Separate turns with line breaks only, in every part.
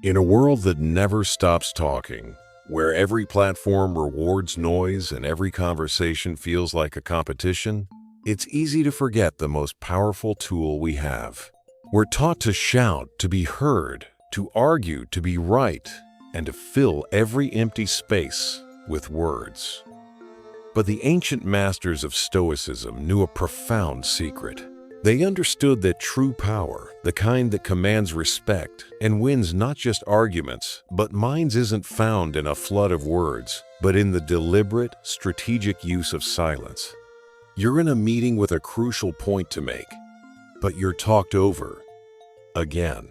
In a world that never stops talking, where every platform rewards noise and every conversation feels like a competition, it's easy to forget the most powerful tool we have. We're taught to shout to be heard, to argue to be right, and to fill every empty space with words. But the ancient masters of Stoicism knew a profound secret. They understood that true power, the kind that commands respect and wins not just arguments, but minds, isn't found in a flood of words, but in the deliberate, strategic use of silence. You're in a meeting with a crucial point to make, but you're talked over again.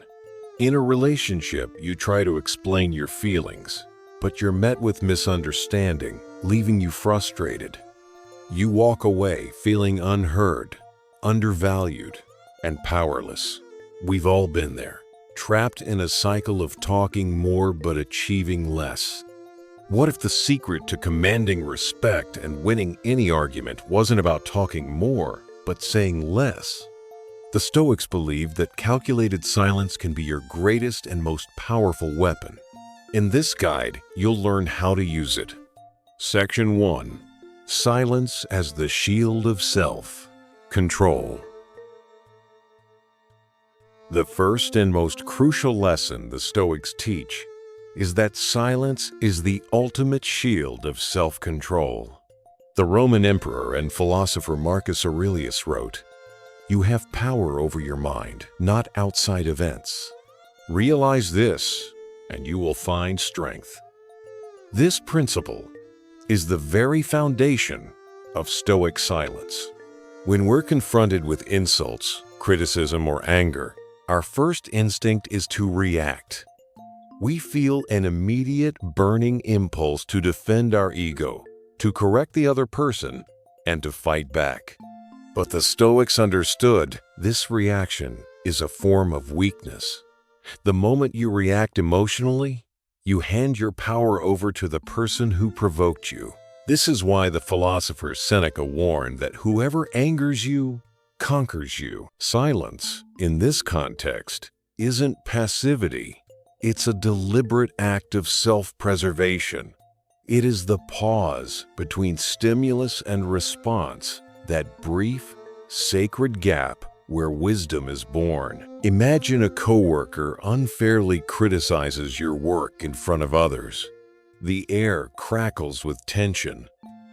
In a relationship, you try to explain your feelings, but you're met with misunderstanding, leaving you frustrated. You walk away feeling unheard, undervalued, and powerless. We've all been there, trapped in a cycle of talking more but achieving less. What if the secret to commanding respect and winning any argument wasn't about talking more, but saying less? The Stoics believed that calculated silence can be your greatest and most powerful weapon. In this guide, you'll learn how to use it. Section 1. Silence as the shield of self-control. The first and most crucial lesson the Stoics teach is that silence is the ultimate shield of self-control. The Roman emperor and philosopher Marcus Aurelius wrote, "You have power over your mind, not outside events. Realize this, and you will find strength." This principle is the very foundation of Stoic silence. When we're confronted with insults, criticism, or anger, our first instinct is to react. We feel an immediate burning impulse to defend our ego, to correct the other person, and to fight back. But the Stoics understood this reaction is a form of weakness. The moment you react emotionally, you hand your power over to the person who provoked you. This is why the philosopher Seneca warned that whoever angers you, conquers you. Silence, in this context, isn't passivity. It's a deliberate act of self-preservation. It is the pause between stimulus and response, that brief, sacred gap where wisdom is born. Imagine a coworker unfairly criticizes your work in front of others. The air crackles with tension.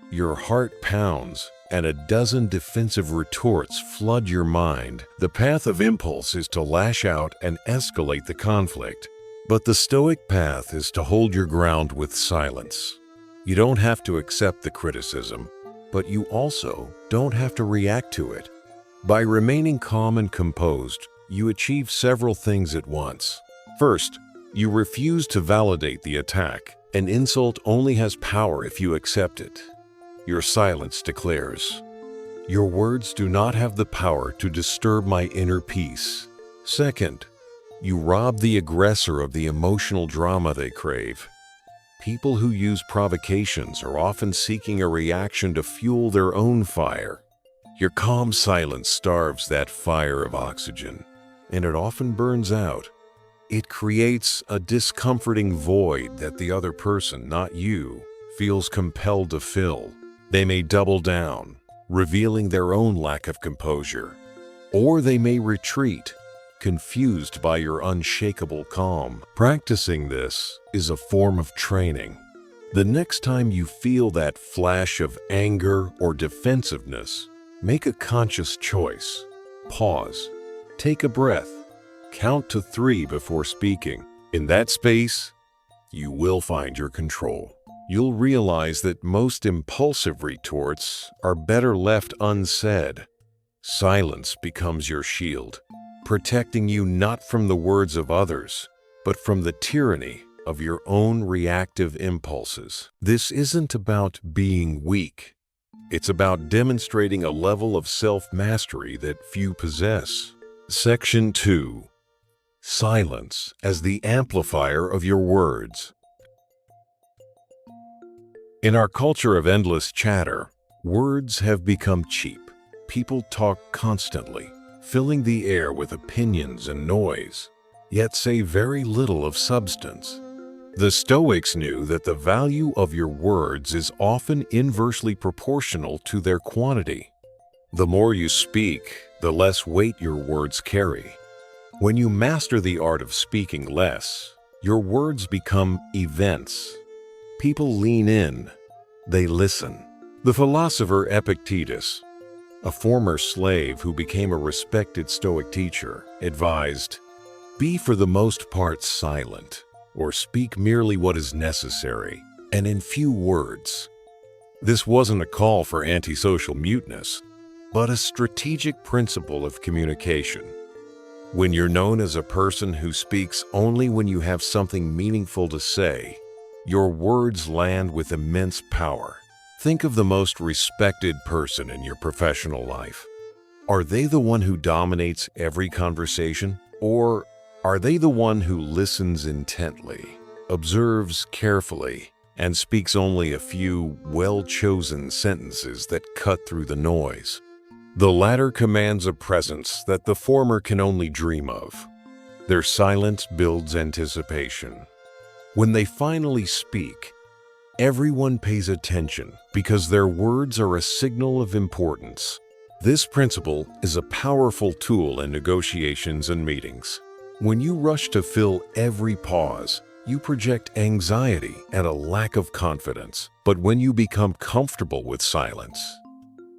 Your heart pounds, and a dozen defensive retorts flood your mind. The path of impulse is to lash out and escalate the conflict. But the Stoic path is to hold your ground with silence. You don't have to accept the criticism, but you also don't have to react to it. By remaining calm and composed, you achieve several things at once. First, you refuse to validate the attack. An insult only has power if you accept it. Your silence declares, "Your words do not have the power to disturb my inner peace." Second, you rob the aggressor of the emotional drama they crave. People who use provocations are often seeking a reaction to fuel their own fire. Your calm silence starves that fire of oxygen, and it often burns out. It creates a discomforting void that the other person, not you, feels compelled to fill. They may double down, revealing their own lack of composure, or they may retreat, confused by your unshakable calm. Practicing this is a form of training. The next time you feel that flash of anger or defensiveness, make a conscious choice. Pause, take a breath, count to 3 before speaking. In that space, you will find your control. You'll realize that most impulsive retorts are better left unsaid. Silence becomes your shield, protecting you not from the words of others, but from the tyranny of your own reactive impulses. This isn't about being weak. It's about demonstrating a level of self-mastery that few possess. Section 2. Silence as the amplifier of your words. In our culture of endless chatter, words have become cheap. People talk constantly, filling the air with opinions and noise. yet say very little of substance. The Stoics knew that the value of your words is often inversely proportional to their quantity. The more you speak, the less weight your words carry. When you master the art of speaking less, your words become events. People lean in, they listen. The philosopher Epictetus, a former slave who became a respected Stoic teacher, advised, "Be for the most part silent, or speak merely what is necessary, and in few words." This wasn't a call for antisocial muteness, but a strategic principle of communication. When you're known as a person who speaks only when you have something meaningful to say, your words land with immense power. Think of the most respected person in your professional life. Are they the one who dominates every conversation? Or are they the one who listens intently, observes carefully, and speaks only a few well-chosen sentences that cut through the noise? The latter commands a presence that the former can only dream of. Their silence builds anticipation. When they finally speak, everyone pays attention because their words are a signal of importance. This principle is a powerful tool in negotiations and meetings. When you rush to fill every pause, you project anxiety and a lack of confidence. But when you become comfortable with silence,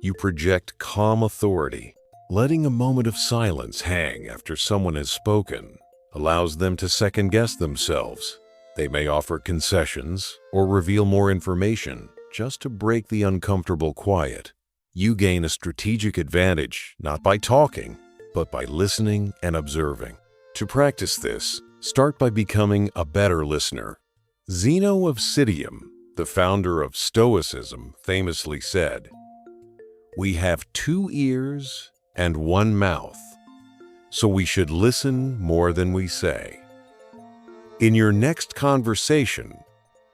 you project calm authority. Letting a moment of silence hang after someone has spoken allows them to second-guess themselves. They may offer concessions or reveal more information just to break the uncomfortable quiet. You gain a strategic advantage not by talking, but by listening and observing. To practice this, start by becoming a better listener. Zeno of Citium, the founder of Stoicism, famously said, "We have 2 ears and 1 mouth, so we should listen more than we say." In your next conversation,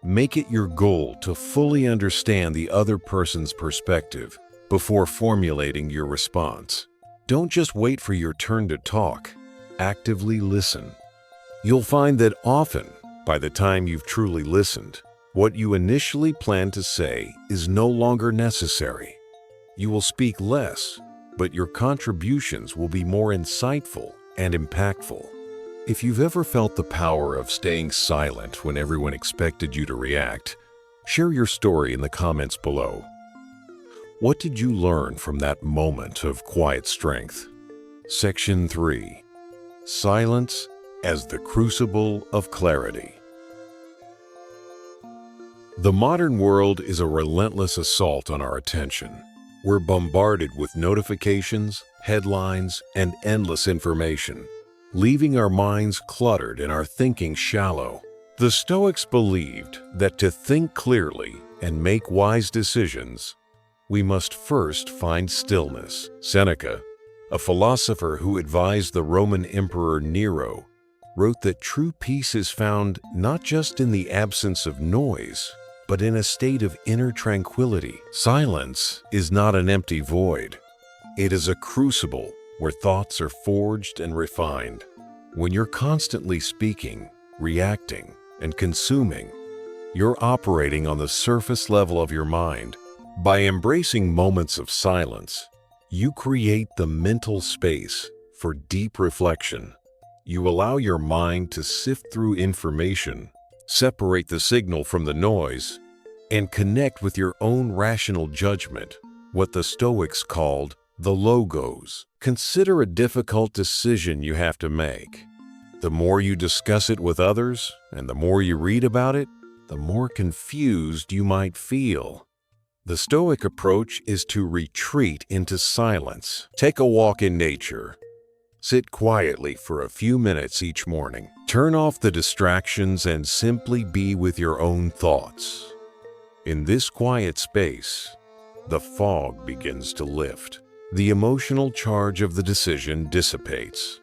make it your goal to fully understand the other person's perspective before formulating your response. Don't just wait for your turn to talk. Actively listen. You'll find that often, by the time you've truly listened, what you initially planned to say is no longer necessary. You will speak less, but your contributions will be more insightful and impactful. If you've ever felt the power of staying silent when everyone expected you to react, share your story in the comments below. What did you learn from that moment of quiet strength? Section 3. Silence as the crucible of clarity. The modern world is a relentless assault on our attention. We're bombarded with notifications, headlines, and endless information, leaving our minds cluttered and our thinking shallow. The Stoics believed that to think clearly and make wise decisions, we must first find stillness. Seneca, a philosopher who advised the Roman Emperor Nero, wrote that true peace is found not just in the absence of noise, but in a state of inner tranquility. Silence is not an empty void. It is a crucible where thoughts are forged and refined. When you're constantly speaking, reacting, and consuming, you're operating on the surface level of your mind. By embracing moments of silence, you create the mental space for deep reflection. You allow your mind to sift through information, separate the signal from the noise, and connect with your own rational judgment, what the Stoics called the logos. Consider a difficult decision you have to make. The more you discuss it with others, and the more you read about it, the more confused you might feel. The Stoic approach is to retreat into silence. Take a walk in nature. Sit quietly for a few minutes each morning. Turn off the distractions and simply be with your own thoughts. In this quiet space, the fog begins to lift. The emotional charge of the decision dissipates,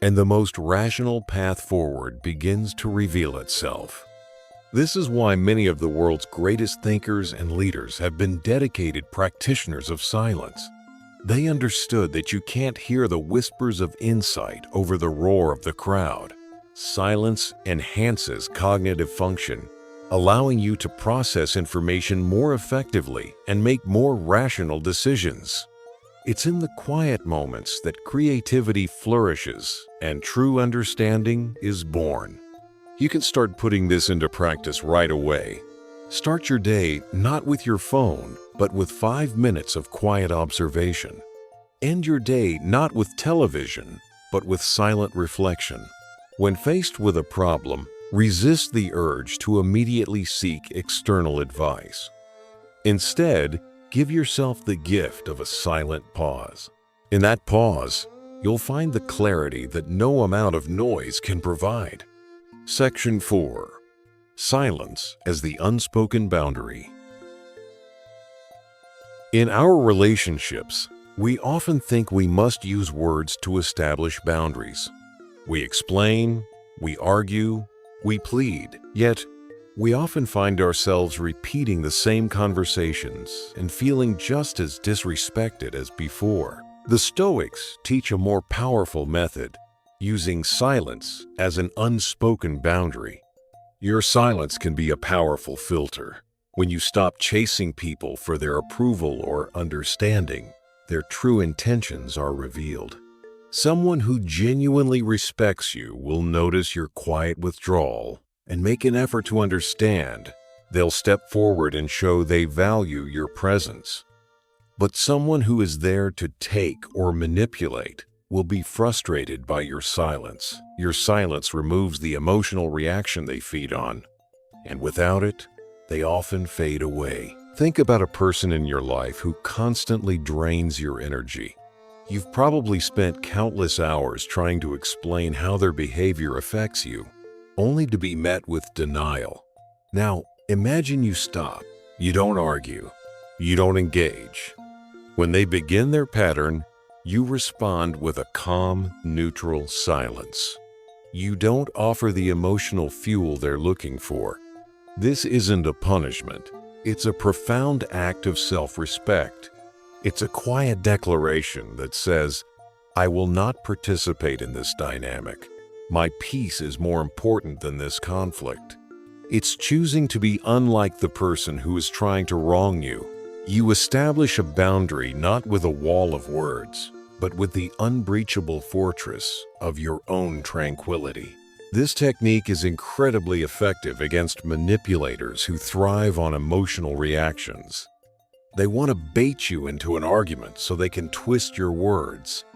and the most rational path forward begins to reveal itself. This is why many of the world's greatest thinkers and leaders have been dedicated practitioners of silence. They understood that you can't hear the whispers of insight over the roar of the crowd. Silence enhances cognitive function, allowing you to process information more effectively and make more rational decisions. It's in the quiet moments that creativity flourishes and true understanding is born. You can start putting this into practice right away. Start your day not with your phone, but with 5 minutes of quiet observation. End your day not with television, but with silent reflection. When faced with a problem, resist the urge to immediately seek external advice. Instead, give yourself the gift of a silent pause. In that pause, you'll find the clarity that no amount of noise can provide. Section 4. Silence as the unspoken boundary. In our relationships, we often think we must use words to establish boundaries. We explain, we argue, we plead, yet we often find ourselves repeating the same conversations and feeling just as disrespected as before. The Stoics teach a more powerful method, using silence as an unspoken boundary. Your silence can be a powerful filter. When you stop chasing people for their approval or understanding, their true intentions are revealed. Someone who genuinely respects you will notice your quiet withdrawal and make an effort to understand. They'll step forward and show they value your presence. But someone who is there to take or manipulate will be frustrated by your silence. Your silence removes the emotional reaction they feed on, and without it, they often fade away. Think about a person in your life who constantly drains your energy. You've probably spent countless hours trying to explain how their behavior affects you, only to be met with denial. Now, imagine you stop. You don't argue. You don't engage. When they begin their pattern, you respond with a calm, neutral silence. You don't offer the emotional fuel they're looking for. This isn't a punishment. It's a profound act of self-respect. It's a quiet declaration that says, I will not participate in this dynamic. My peace is more important than this conflict. It's choosing to be unlike the person who is trying to wrong you. You establish a boundary not with a wall of words, but with the unbreachable fortress of your own tranquility. This technique is incredibly effective against manipulators who thrive on emotional reactions. They want to bait you into an argument so they can twist your words.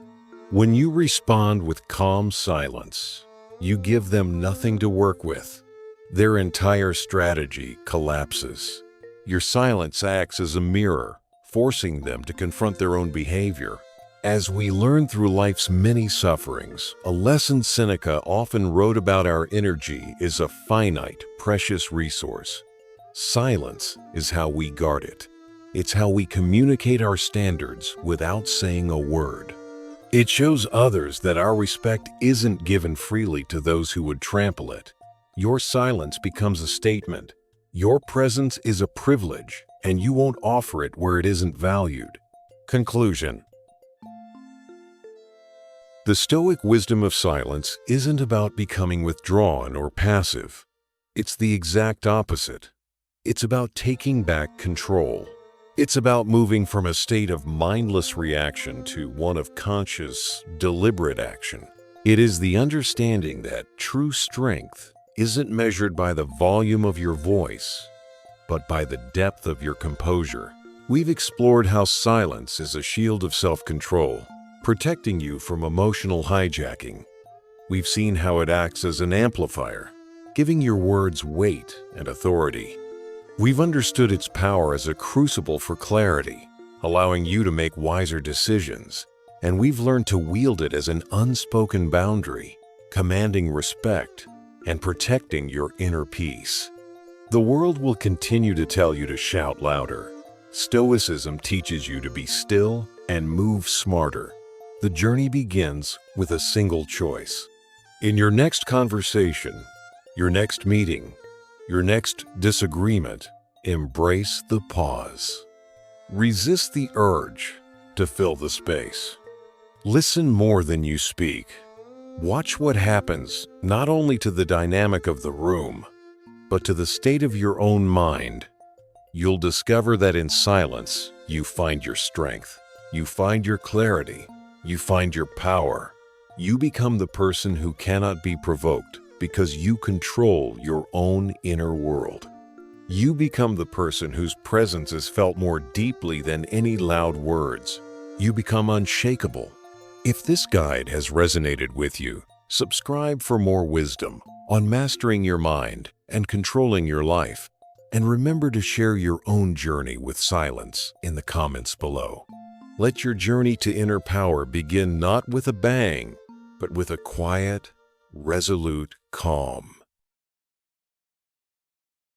When you respond with calm silence, you give them nothing to work with. Their entire strategy collapses. Your silence acts as a mirror, forcing them to confront their own behavior. As we learn through life's many sufferings, a lesson Seneca often wrote about: our energy is a finite, precious resource. Silence is how we guard it. It's how we communicate our standards without saying a word. It shows others that our respect isn't given freely to those who would trample it. Your silence becomes a statement. Your presence is a privilege, and you won't offer it where it isn't valued. Conclusion. The Stoic wisdom of silence isn't about becoming withdrawn or passive. It's the exact opposite. It's about taking back control. It's about moving from a state of mindless reaction to one of conscious, deliberate action. It is the understanding that true strength isn't measured by the volume of your voice, but by the depth of your composure. We've explored how silence is a shield of self-control, protecting you from emotional hijacking. We've seen how it acts as an amplifier, giving your words weight and authority. We've understood its power as a crucible for clarity, allowing you to make wiser decisions. And we've learned to wield it as an unspoken boundary, commanding respect and protecting your inner peace. The world will continue to tell you to shout louder. Stoicism teaches you to be still and move smarter. The journey begins with a single choice. In your next conversation, your next meeting, your next disagreement, embrace the pause. Resist the urge to fill the space. Listen more than you speak. Watch what happens not only to the dynamic of the room, but to the state of your own mind. You'll discover that in silence, you find your strength, you find your clarity, you find your power. You become the person who cannot be provoked because you control your own inner world. You become the person whose presence is felt more deeply than any loud words. You become unshakable. If this guide has resonated with you, subscribe for more wisdom on mastering your mind and controlling your life. And remember to share your own journey with silence in the comments below. Let your journey to inner power begin not with a bang, but with a quiet, resolute calm.